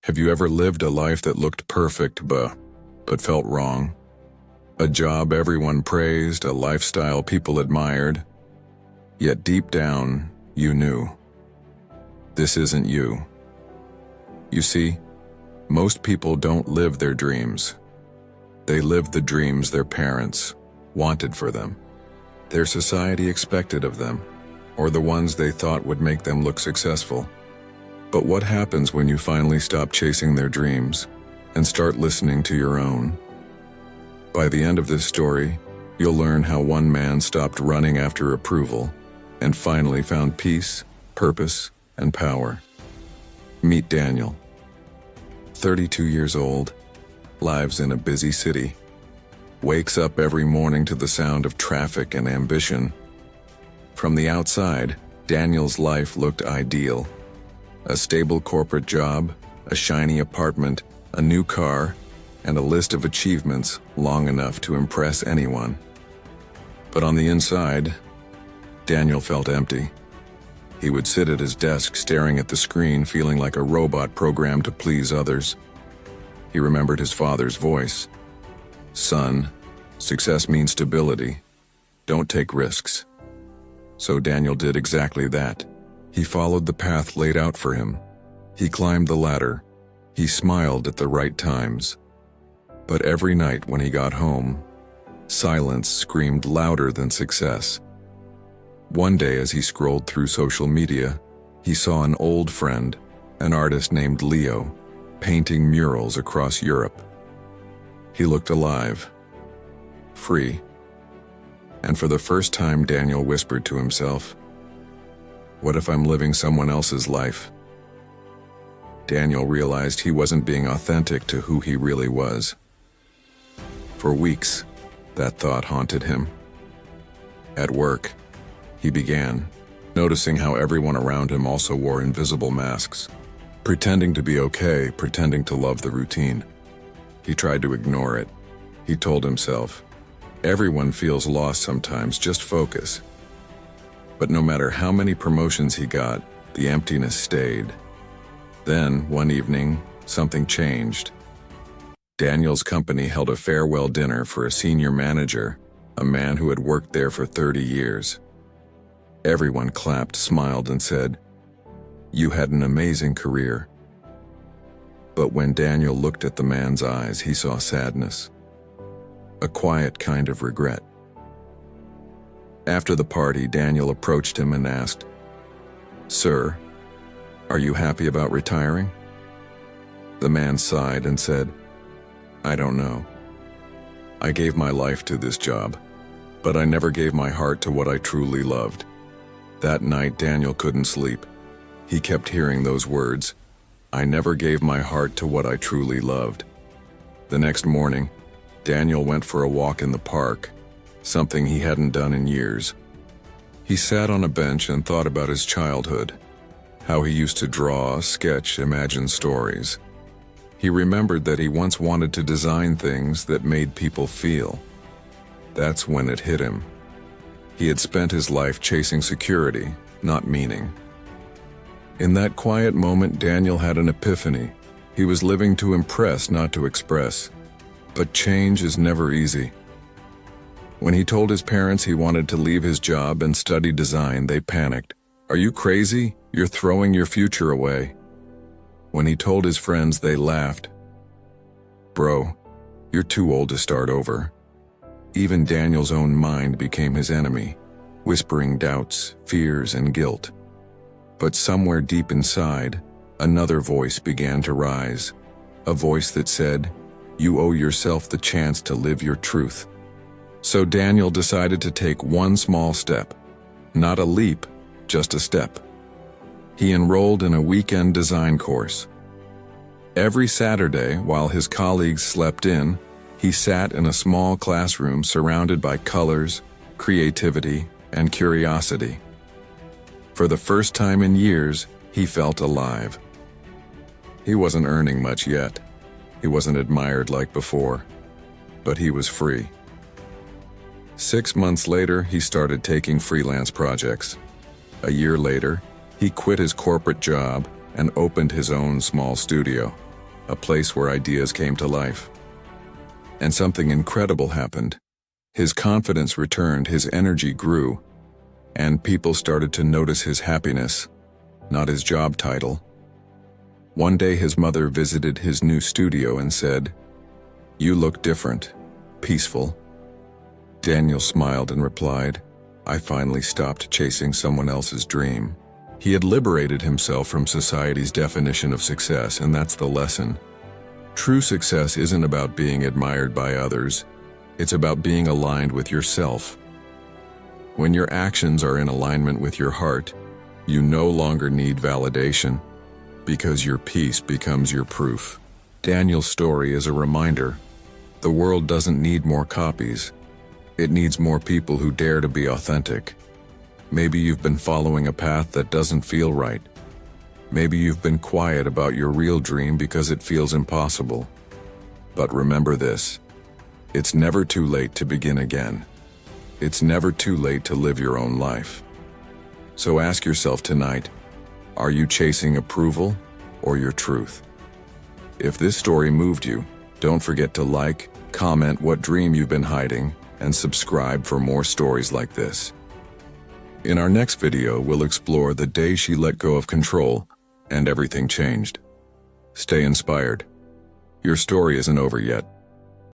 Have you ever lived a life that looked perfect but felt wrong? A job everyone praised, a lifestyle people admired, yet deep down, you knew. This isn't you. You see, most people don't live their dreams. They live the dreams their parents wanted for them, their society expected of them, or the ones they thought would make them look successful. But what happens when you finally stop chasing their dreams and start listening to your own? By the end of this story, you'll learn how one man stopped running after approval and finally found peace, purpose, and power. Meet Daniel. 32 years old, lives in a busy city, wakes up every morning to the sound of traffic and ambition. From the outside, Daniel's life looked ideal. A stable corporate job, a shiny apartment, a new car, and a list of achievements long enough to impress anyone. But on the inside, Daniel felt empty. He would sit at his desk staring at the screen, feeling like a robot programmed to please others. He remembered his father's voice. "Son, success means stability. Don't take risks." So Daniel did exactly that. He followed the path laid out for him. He climbed the ladder. He smiled at the right times. But every night when he got home, silence screamed louder than success. One day as he scrolled through social media, he saw an old friend, an artist named Leo, painting murals across Europe. He looked alive, free. And for the first time, Daniel whispered to himself, "What if I'm living someone else's life?" Daniel realized he wasn't being authentic to who he really was. For weeks, that thought haunted him. At work, he began noticing how everyone around him also wore invisible masks, pretending to be okay, pretending to love the routine. He tried to ignore it. He told himself, "Everyone feels lost sometimes, just focus." But no matter how many promotions he got, the emptiness stayed. Then, one evening, something changed. Daniel's company held a farewell dinner for a senior manager, a man who had worked there for 30 years. Everyone clapped, smiled, and said, "You had an amazing career." But when Daniel looked at the man's eyes, he saw sadness, a quiet kind of regret. After the party, Daniel approached him and asked, "Sir, are you happy about retiring?" The man sighed and said, "I don't know. I gave my life to this job, but I never gave my heart to what I truly loved." That night, Daniel couldn't sleep. He kept hearing those words, "I never gave my heart to what I truly loved." The next morning, Daniel went for a walk in the park, something he hadn't done in years. He sat on a bench and thought about his childhood, how he used to draw, sketch, imagine stories. He remembered that he once wanted to design things that made people feel. That's when it hit him. He had spent his life chasing security, not meaning. In that quiet moment, Daniel had an epiphany. He was living to impress, not to express. But change is never easy. When he told his parents he wanted to leave his job and study design, they panicked. "Are you crazy? You're throwing your future away." When he told his friends, they laughed. "Bro, you're too old to start over." Even Daniel's own mind became his enemy, whispering doubts, fears, and guilt. But somewhere deep inside, another voice began to rise, a voice that said, "You owe yourself the chance to live your truth." So Daniel decided to take one small step, not a leap, just a step. He enrolled in a weekend design course. Every Saturday, while his colleagues slept in, he sat in a small classroom surrounded by colors, creativity, and curiosity. For the first time in years, he felt alive. He wasn't earning much yet. He wasn't admired like before, but he was free. 6 months later, he started taking freelance projects. A year later, he quit his corporate job and opened his own small studio. a place where ideas came to life. And something incredible happened. His confidence returned, his energy grew, and people started to notice his happiness, not his job title. One day his mother visited his new studio and said, "You look different, peaceful." Daniel smiled and replied, "I finally stopped chasing someone else's dream." He had liberated himself from society's definition of success, and that's the lesson. True success isn't about being admired by others, it's about being aligned with yourself. When your actions are in alignment with your heart, you no longer need validation, because your peace becomes your proof. Daniel's story is a reminder. The world doesn't need more copies. It needs more people who dare to be authentic. Maybe you've been following a path that doesn't feel right. Maybe you've been quiet about your real dream because it feels impossible. But remember this: it's never too late to begin again. It's never too late to live your own life. So ask yourself tonight, are you chasing approval or your truth? If this story moved you, don't forget to like, comment what dream you've been hiding, and subscribe for more stories like this. In our next video, we'll explore the day she let go of control and everything changed. Stay inspired. Your story isn't over yet.